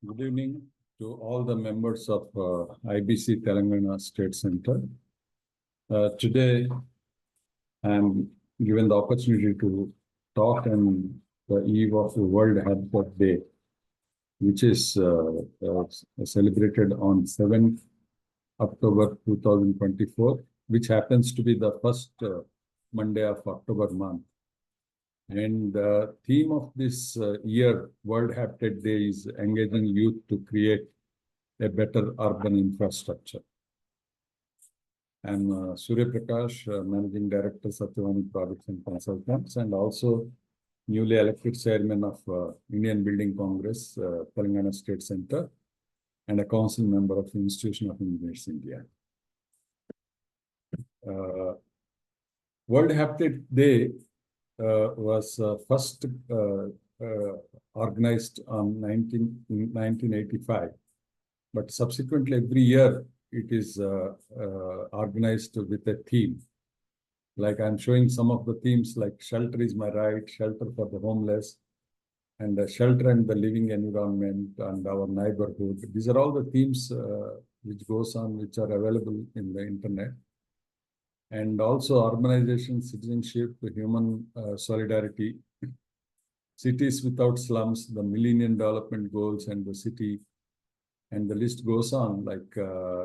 Good evening to all the members of IBC Telangana State Center. Today, I am given the opportunity to talk on the eve of the World Habitat Day, which is celebrated on 7th October 2024, which happens to be the first Monday of October month. And the theme of this year, World Habitat Day, is engaging youth to create a better urban infrastructure. I'm Surya Prakash, Managing Director, Satyavani Projects and Consultants, and also newly elected Chairman of Indian Building Congress, Telangana State Center, and a council member of the Institution of Engineers India. World Habitat Day was first organized in 1985, but subsequently every year it is organized with a theme. Like I'm showing some of the themes like shelter is my right, shelter for the homeless, and shelter and the living environment and our neighborhood. These are all the themes which goes on, which are available in the internet. And also urbanization, citizenship, human solidarity, cities without slums, the Millennium Development Goals and the city, and the list goes on, like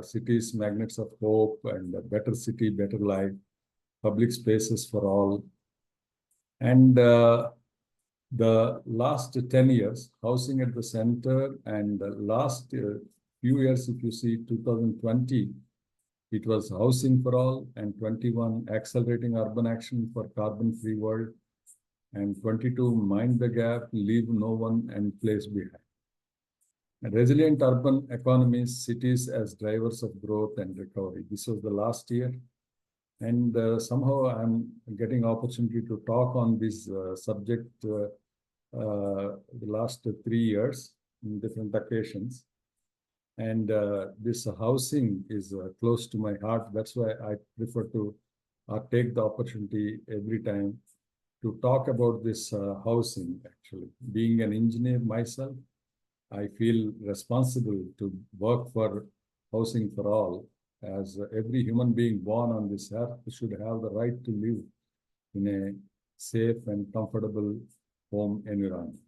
cities, magnets of hope, and a better city, better life, public spaces for all. And the last 10 years, housing at the center, and the last few years, if you see 2020, it was housing for all, and 21 accelerating urban action for carbon-free world, and 22 mind the gap, leave no one and place behind. And resilient urban economies, cities as drivers of growth and recovery. This was the last year, and somehow I'm getting opportunity to talk on this subject the last 3 years in different occasions. And this housing is close to my heart. That's why I prefer to take the opportunity every time to talk about this housing, actually. Being an engineer myself, I feel responsible to work for housing for all, as every human being born on this earth should have the right to live in a safe and comfortable home environment.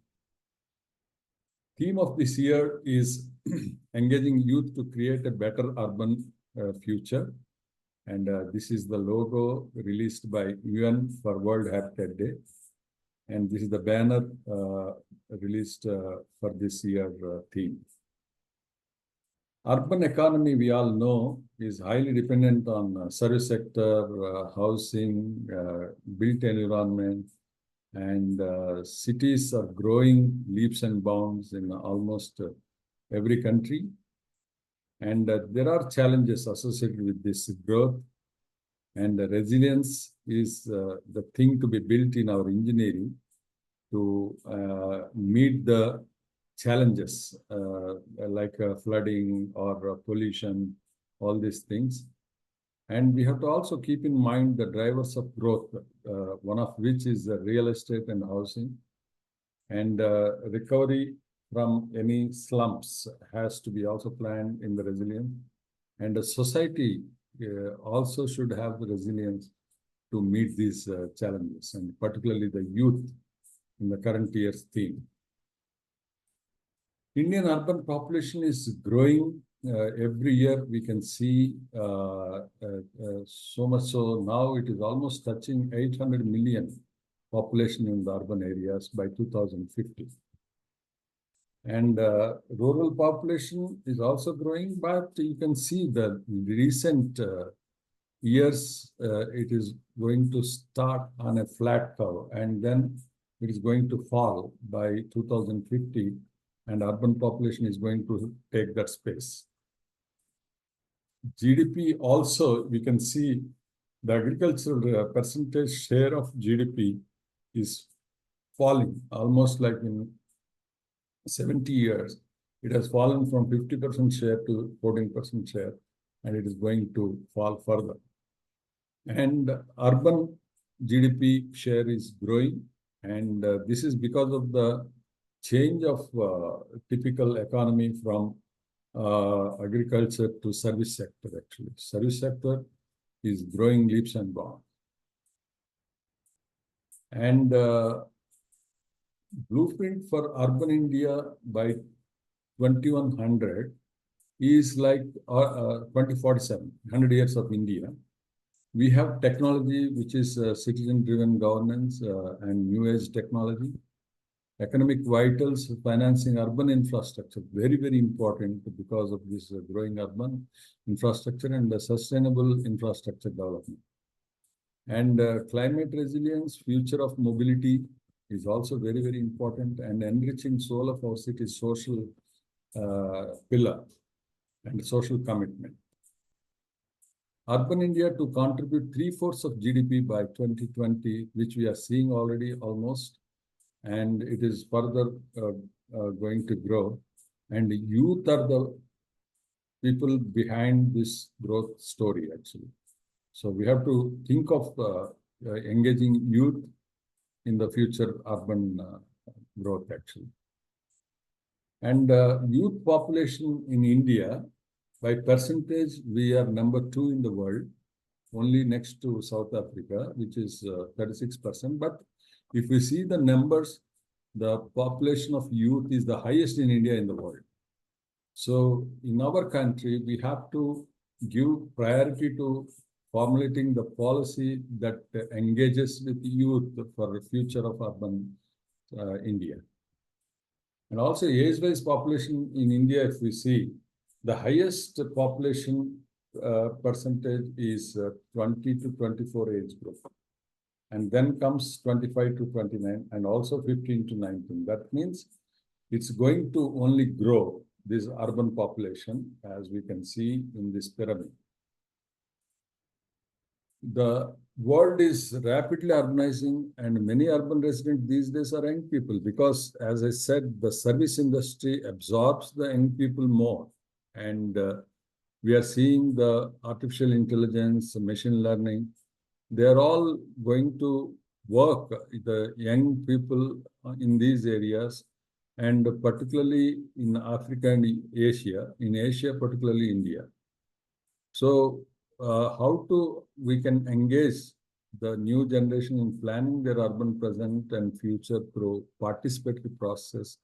Theme of this year is engaging youth to create a better urban future. And this is the logo released by UN for World Habitat Day. And this is the banner released for this year theme. Urban economy, we all know, is highly dependent on service sector, housing, built environment, and cities are growing leaps and bounds in almost every country. And there are challenges associated with this growth. And resilience is the thing to be built in our engineering to meet the challenges like flooding or pollution, all these things. And we have to also keep in mind the drivers of growth, one of which is real estate and housing. And recovery from any slumps has to be also planned in the resilience. And the society also should have the resilience to meet these challenges, and particularly the youth in the current year's theme. Indian urban population is growing. Every year we can see so much so now it is almost touching 800 million population in the urban areas by 2050. And rural population is also growing, but you can see the recent years, it is going to start on a flat curve, and then it is going to fall by 2050, and urban population is going to take that space. GDP also, we can see the agricultural percentage share of GDP is falling, almost like in 70 years. It has fallen from 50% share to 14% share, and it is going to fall further. And urban GDP share is growing, and this is because of the change of typical economy from agriculture to service sector actually. Service sector is growing leaps and bounds. And blueprint for urban India by 2100 is like 2047, 100 years of India. We have technology, which is citizen-driven governance and new age technology. Economic vitals, financing urban infrastructure, very, very important because of this growing urban infrastructure and the sustainable infrastructure development. And climate resilience, future of mobility is also very, very important, and enriching soul of our city social pillar and social commitment. Urban India to contribute 3/4 of GDP by 2020, which we are seeing already almost, and it is further going to grow. And youth are the people behind this growth story, actually. So we have to think of engaging youth in the future urban growth, actually. And youth population in India, by percentage, we are number 2 in the world, only next to South Africa, which is 36%. But if we see the numbers, the population of youth is the highest in India in the world. So in our country, we have to give priority to formulating the policy that engages with youth for the future of urban India. And also age-wise population in India, if we see, the highest population percentage is 20 to 24 age group. And then comes 25 to 29 and also 15 to 19. That means it's going to only grow, this urban population, as we can see in this pyramid. The world is rapidly urbanizing, and many urban residents these days are young people because, as I said, the service industry absorbs the young people more. And we are seeing the artificial intelligence, machine learning, they are all going to work, the young people in these areas, and particularly in Africa and Asia, in Asia, particularly India. So how we can engage the new generation in planning their urban present and future through participatory process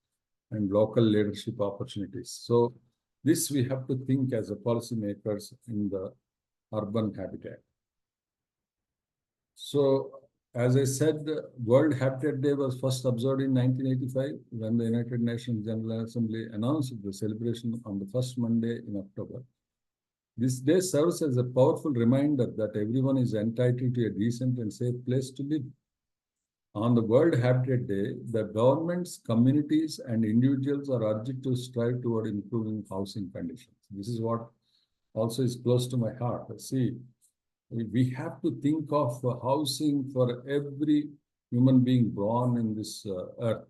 and local leadership opportunities. So this we have to think as a policymakers in the urban habitat. So as I said, World Habitat Day was first observed in 1985 when the United Nations General Assembly announced the celebration on the first Monday in October. This day serves as a powerful reminder that everyone is entitled to a decent and safe place to live. On the World Habitat Day, the governments, communities, and individuals are urged to strive toward improving housing conditions. This is what also is close to my heart. See, we have to think of housing for every human being born in this earth.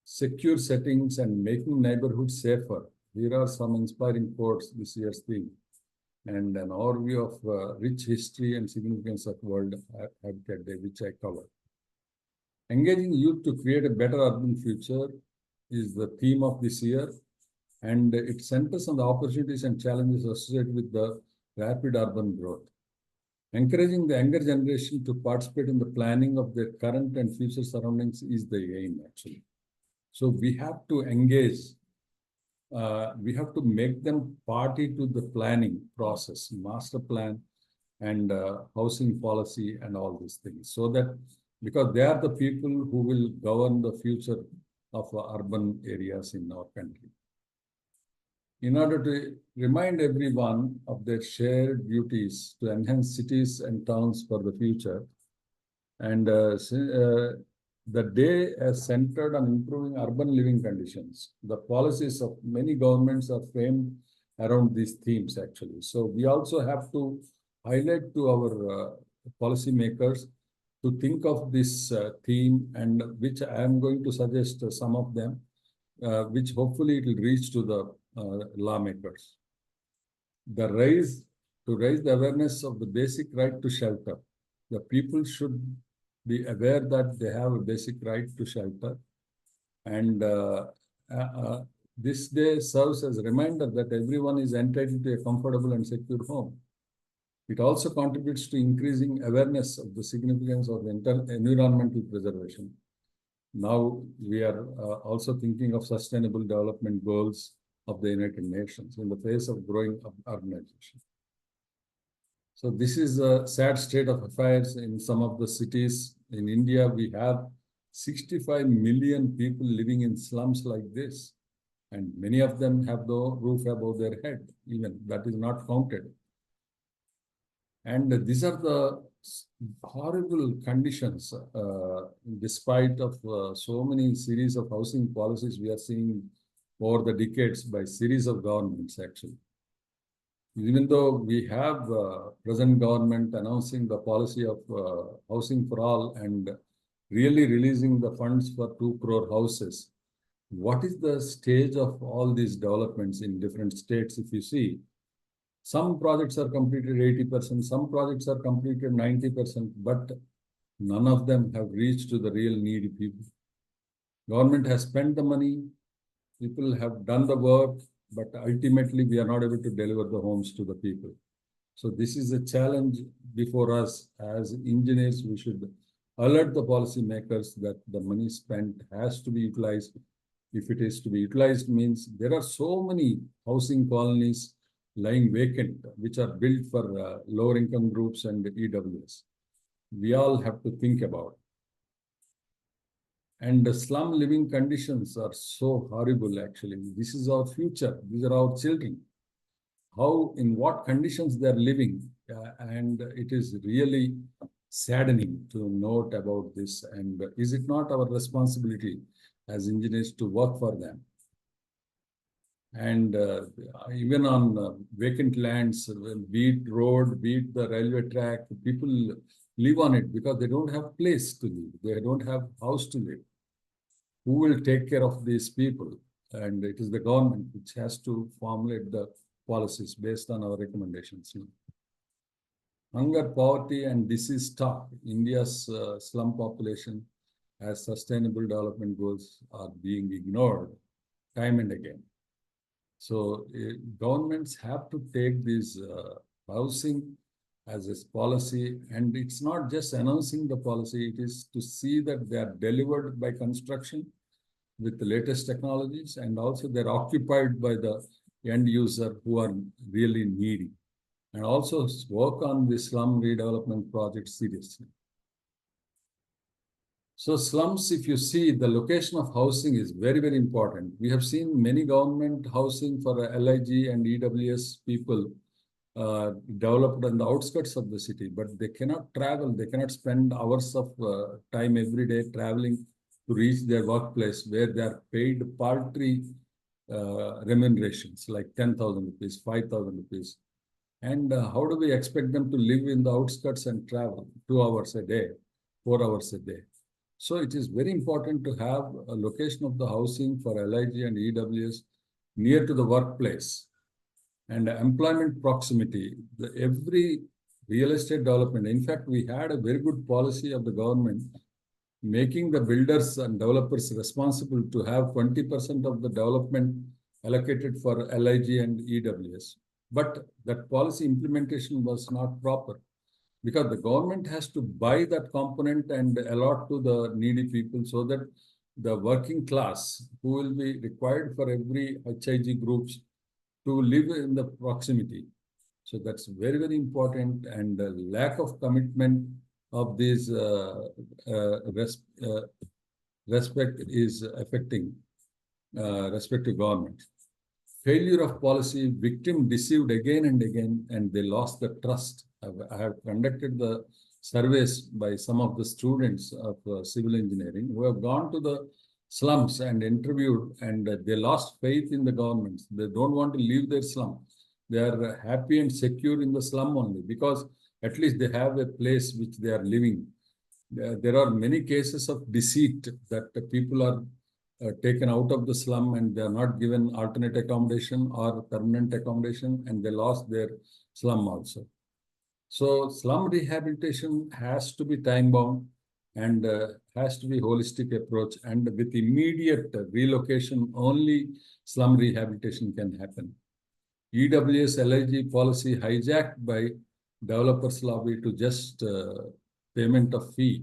Secure settings and making neighborhoods safer. Here are some inspiring quotes this year's theme, and an overview of rich history and significance of World Habitat Day, which I covered. Engaging youth to create a better urban future is the theme of this year, and it centers on the opportunities and challenges associated with the rapid urban growth. Encouraging the younger generation to participate in the planning of their current and future surroundings is the aim, actually. So we have to engage. We have to make them party to the planning process, master plan and housing policy and all these things. So that, because they are the people who will govern the future of urban areas in our country. In order to remind everyone of their shared duties to enhance cities and towns for the future, and the day is centered on improving urban living conditions. The policies of many governments are framed around these themes, actually. So we also have to highlight to our policymakers to think of this theme, and which I am going to suggest some of them, which hopefully it will reach to the lawmakers. To raise the awareness of the basic right to shelter. The people should be aware that they have a basic right to shelter, And this day serves as a reminder that everyone is entitled to a comfortable and secure home. It also contributes to increasing awareness of the significance of environmental preservation. Now we are also thinking of sustainable development goals of the United Nations in the face of growing urbanization. So this is a sad state of affairs in some of the cities. In India, we have 65 million people living in slums like this, and many of them have no roof above their head, even that is not counted. And these are the horrible conditions, despite of so many series of housing policies we are seeing over the decades by series of governments actually. Even though we have present government announcing the policy of housing for all and really releasing the funds for 2 crore houses, what is the stage of all these developments in different states? If you see, some projects are completed 80%, some projects are completed 90%, but none of them have reached to the real needy people. Government has spent the money, people have done the work, but ultimately we are not able to deliver the homes to the people. So this is a challenge before us. As engineers, we should alert the policymakers that the money spent has to be utilized. If it is to be utilized means there are so many housing colonies lying vacant, which are built for lower income groups and EWS. We all have to think about. And the slum living conditions are so horrible, actually. This is our future. These are our children. How, in what conditions they are living. And it is really saddening to note about this. And is it not our responsibility as engineers to work for them? And even on vacant lands, be it road, be it the railway track, people live on it because they don't have place to live. They don't have house to live. Who will take care of these people? And it is the government which has to formulate the policies based on our recommendations. Hunger, poverty, and disease talk. India's slum population as sustainable development goals are being ignored time and again. So governments have to take this housing as a policy, and it's not just announcing the policy, it is to see that they are delivered by construction with the latest technologies, and also they're occupied by the end user who are really needy, and also work on the slum redevelopment project seriously. So slums, if you see, the location of housing is very, very important. We have seen many government housing for LIG and EWS people developed on the outskirts of the city, but they cannot travel. They cannot spend hours of time every day traveling to reach their workplace where they are paid paltry remunerations like 10,000 rupees, 5,000 rupees. And how do we expect them to live in the outskirts and travel 2 hours a day, 4 hours a day? So it is very important to have a location of the housing for LIG and EWS near to the workplace. And employment proximity, every real estate development. In fact, we had a very good policy of the government making the builders and developers responsible to have 20% of the development allocated for LIG and EWS. But that policy implementation was not proper, because the government has to buy that component and allot to the needy people so that the working class who will be required for every HIG groups to live in the proximity. So that's very, very important, and the lack of commitment of this respect is affecting respective government. Failure of policy, victim deceived again and again, and they lost the trust. I have conducted the surveys by some of the students of civil engineering who have gone to the slums and interviewed, and they lost faith in the governments. They don't want to leave their slum. They are happy and secure in the slum only because at least they have a place which they are living. There are many cases of deceit that the people are taken out of the slum and they are not given alternate accommodation or permanent accommodation, and they lost their slum also. So slum rehabilitation has to be time bound, and has to be holistic approach, and with immediate relocation, only slum rehabilitation can happen. EWS LIG policy hijacked by developers lobby to just payment of fee.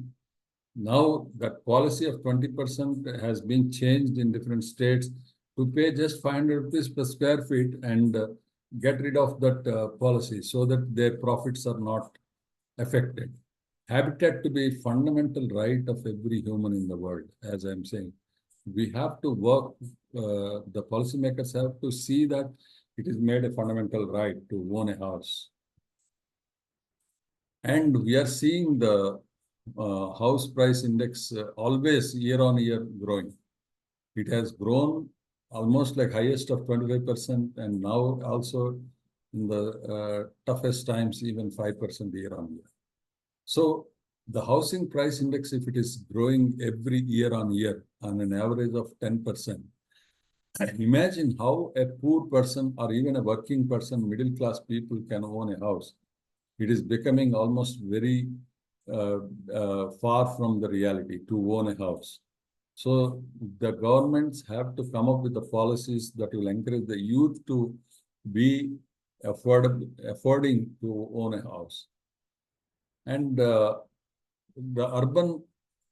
Now that policy of 20% has been changed in different states to pay just 500 rupees per square feet and get rid of that policy so that their profits are not affected. Habitat to be fundamental right of every human in the world, as I'm saying. We have to work, the policymakers have to see that it is made a fundamental right to own a house. And we are seeing the house price index always year on year growing. It has grown almost like highest of 25%, and now also in the toughest times, even 5% year on year. So the housing price index, if it is growing every year on year on an average of 10%, imagine how a poor person or even a working person, middle class people can own a house. It is becoming almost very far from the reality to own a house. So the governments have to come up with the policies that will encourage the youth to be affording to own a house. And the urban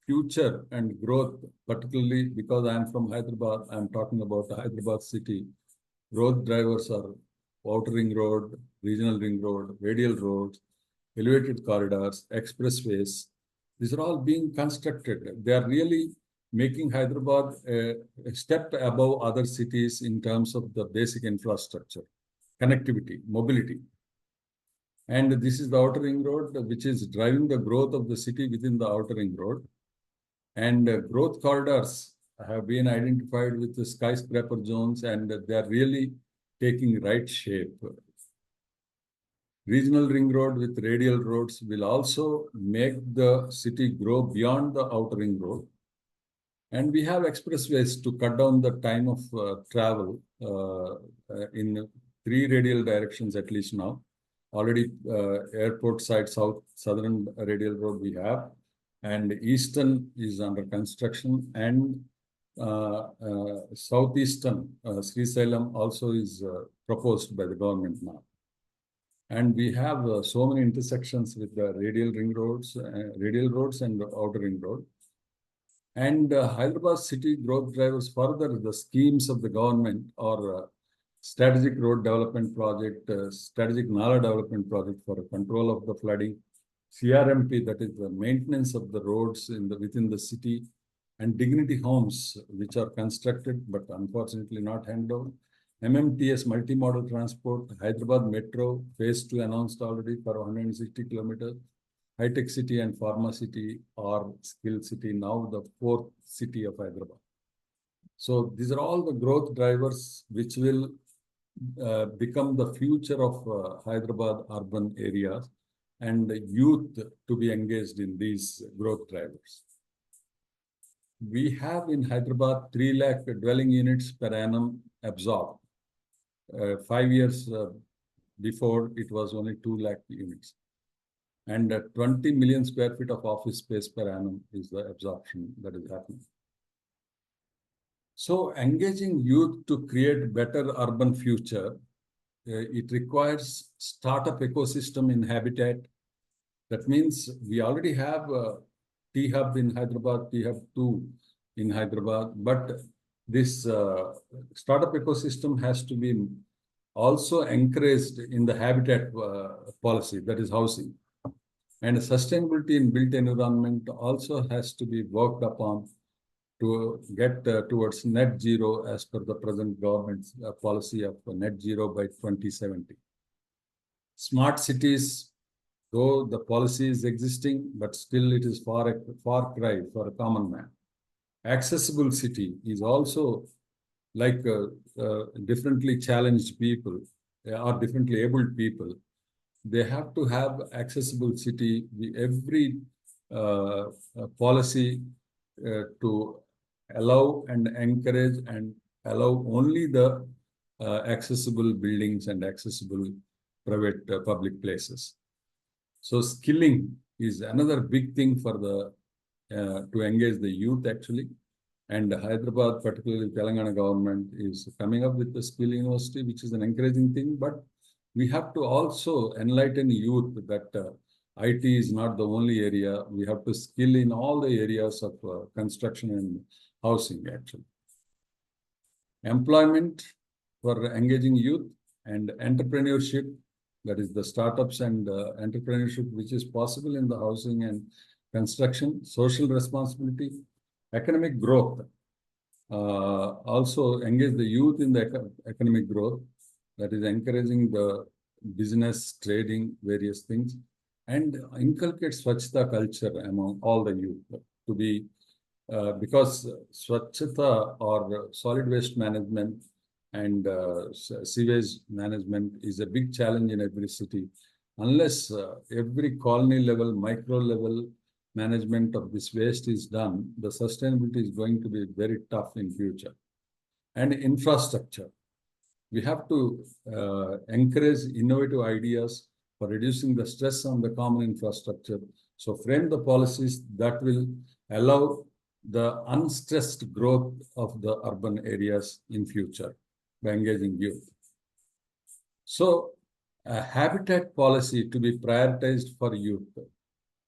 future and growth, particularly because I am from Hyderabad, I am talking about the Hyderabad city. Growth drivers are outer ring road, regional ring road, radial roads, elevated corridors, expressways. These are all being constructed. They are really making Hyderabad a step above other cities in terms of the basic infrastructure, connectivity, mobility. And this is the outer ring road, which is driving the growth of the city within the outer ring road. And growth corridors have been identified with the skyscraper zones, and they are really taking right shape. Regional ring road with radial roads will also make the city grow beyond the outer ring road. And we have expressways to cut down the time of travel in 3 radial directions at least now. Already airport side southern radial road we have, and eastern is under construction, and southeastern Sri Salem also is proposed by the government now. And we have so many intersections with the radial roads and the outer ring road. And Hyderabad city growth drivers further the schemes of the government or strategic road development project, strategic Nala development project for control of the flooding, CRMP, that is the maintenance of the roads within the city, and dignity homes, which are constructed but unfortunately not handed over. MMTS, multimodal transport, Hyderabad Metro, phase 2 announced already for 160 kilometers. High-tech city and pharma city or skill city, now the 4th city of Hyderabad. So these are all the growth drivers which will become the future of Hyderabad urban areas, and the youth to be engaged in these growth drivers. We have in Hyderabad 3 lakh dwelling units per annum absorbed. 5 years before, it was only 2 lakh units. And 20 million square feet of office space per annum is the absorption that is happening. So engaging youth to create better urban future, it requires startup ecosystem in Habitat. That means we already have a T-Hub in Hyderabad, T-Hub 2 in Hyderabad, but this startup ecosystem has to be also encouraged in the Habitat policy, that is housing. And sustainability in built environment also has to be worked upon to get towards net zero as per the present government's policy of net zero by 2070. Smart cities, though the policy is existing, but still it is far cry for a common man. Accessible city is also like differently challenged people or differently abled people. They have to have accessible city. Every policy to allow and encourage and allow only the accessible buildings and accessible private public places. So skilling is another big thing for the to engage the youth actually. And Hyderabad, particularly Telangana government, is coming up with the skill university, which is an encouraging thing. But we have to also enlighten youth that IT is not the only area. We have to skill in all the areas of construction and housing actually. Employment for engaging youth and entrepreneurship, that is the startups and entrepreneurship, which is possible in the housing and construction, social responsibility, economic growth. Also engage the youth in the economic growth, that is encouraging the business, trading, various things, and inculcate Swachhata culture among all the youth to be, because Swachhata or solid waste management and sewage management is a big challenge in every city. Unless every colony level, micro level management of this waste is done, the sustainability is going to be very tough in future. And infrastructure. We have to encourage innovative ideas for reducing the stress on the common infrastructure. So frame the policies that will allow the unstressed growth of the urban areas in future by engaging youth. So a habitat policy to be prioritized for youth,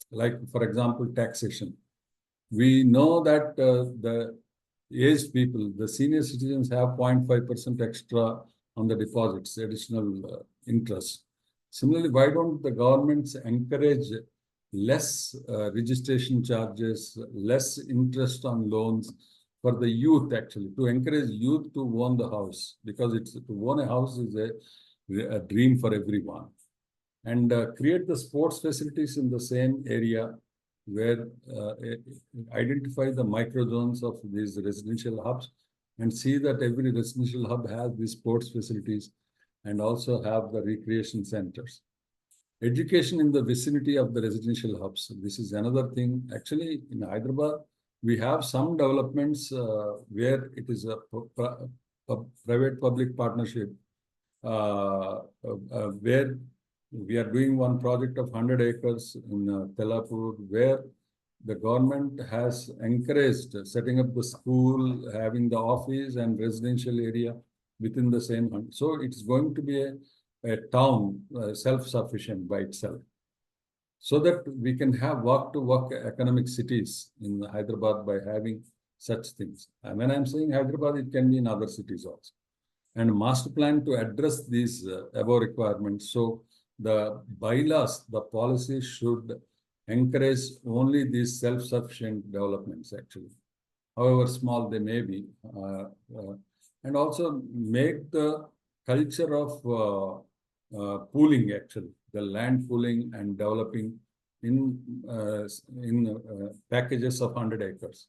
like for example, taxation. We know that the aged people, the senior citizens have 0.5% extra on the deposits, additional interest. Similarly, why don't the governments encourage less registration charges, less interest on loans for the youth actually, to encourage youth to own the house, because to own a house is a dream for everyone. And create the sports facilities in the same area where identify the micro zones of these residential hubs and see that every residential hub has these sports facilities and also have the recreation centers. Education in the vicinity of the residential hubs. This is another thing. Actually, in Hyderabad, we have some developments where it is a private-public partnership where we are doing one project of 100 acres in Telapur, where the government has encouraged setting up the school, having the office and residential area within the same hunt. So it's going to be a town self-sufficient by itself, so that we can have walk-to-walk economic cities in Hyderabad by having such things. And when I'm saying Hyderabad, it can be in other cities also. And master plan to address these above requirements. So the bylaws, the policy should encourage only these self-sufficient developments actually, however small they may be, and also make the culture of pooling actually, the land pooling and developing in packages of 100 acres.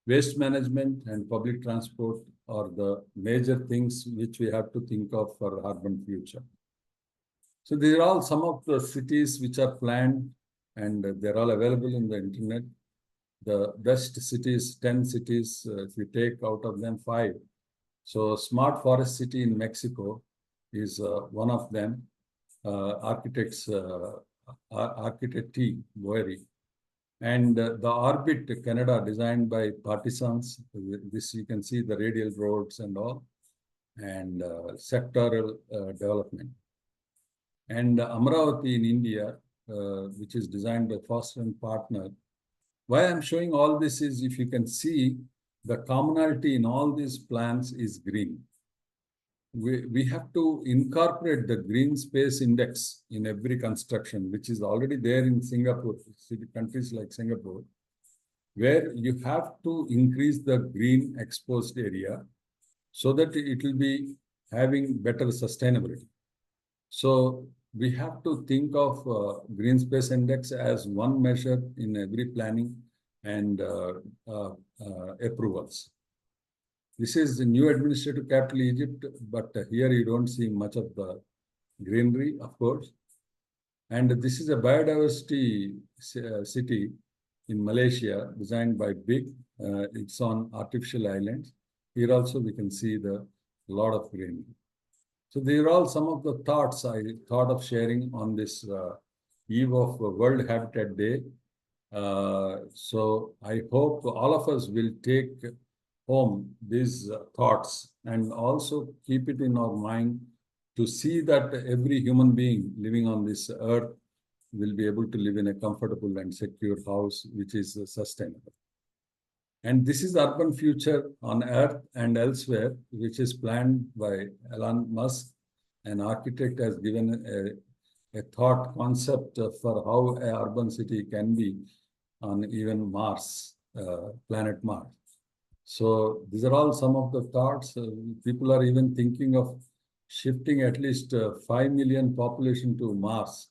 Waste management and public transport are the major things which we have to think of for urban future. So these are all some of the cities which are planned, and they're all available in the internet. The best cities, 10 cities, if you take out of them 5. So Smart Forest City in Mexico is one of them. Architect T. Boeri. And the Orbit Canada, designed by Partisans. This you can see the radial roads and all, and sectoral development. And Amravati in India, which is designed by Foster and Partner. Why I'm showing all this is, if you can see, the commonality in all these plans is green. We have to incorporate the green space index in every construction, which is already there in Singapore, countries like Singapore, where you have to increase the green exposed area so that it will be having better sustainability. So we have to think of green space index as one measure in every planning and approvals. This is the new administrative capital, Egypt, but here you don't see much of the greenery, of course. And this is a biodiversity city in Malaysia, designed by BIG. It's on artificial islands. Here also we can see the lot of greenery. So these are all some of the thoughts I thought of sharing on this eve of World Habitat Day. So I hope all of us will take home these thoughts and also keep it in our mind to see that every human being living on this earth will be able to live in a comfortable and secure house which is sustainable. And this is the urban future on Earth and elsewhere, which is planned by Elon Musk. An architect has given a thought concept for how a urban city can be on even Mars, planet Mars. So these are all some of the thoughts. People are even thinking of shifting at least 5 million population to Mars.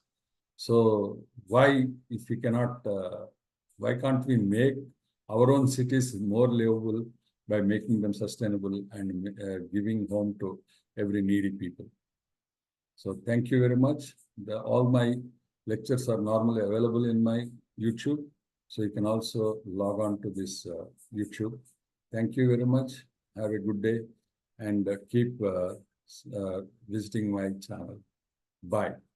So why, if we cannot, why can't we make our own cities more livable by making them sustainable and giving home to every needy people? So thank you very much. All my lectures are normally available in my YouTube. So you can also log on to this YouTube. Thank you very much. Have a good day and keep visiting my channel. Bye.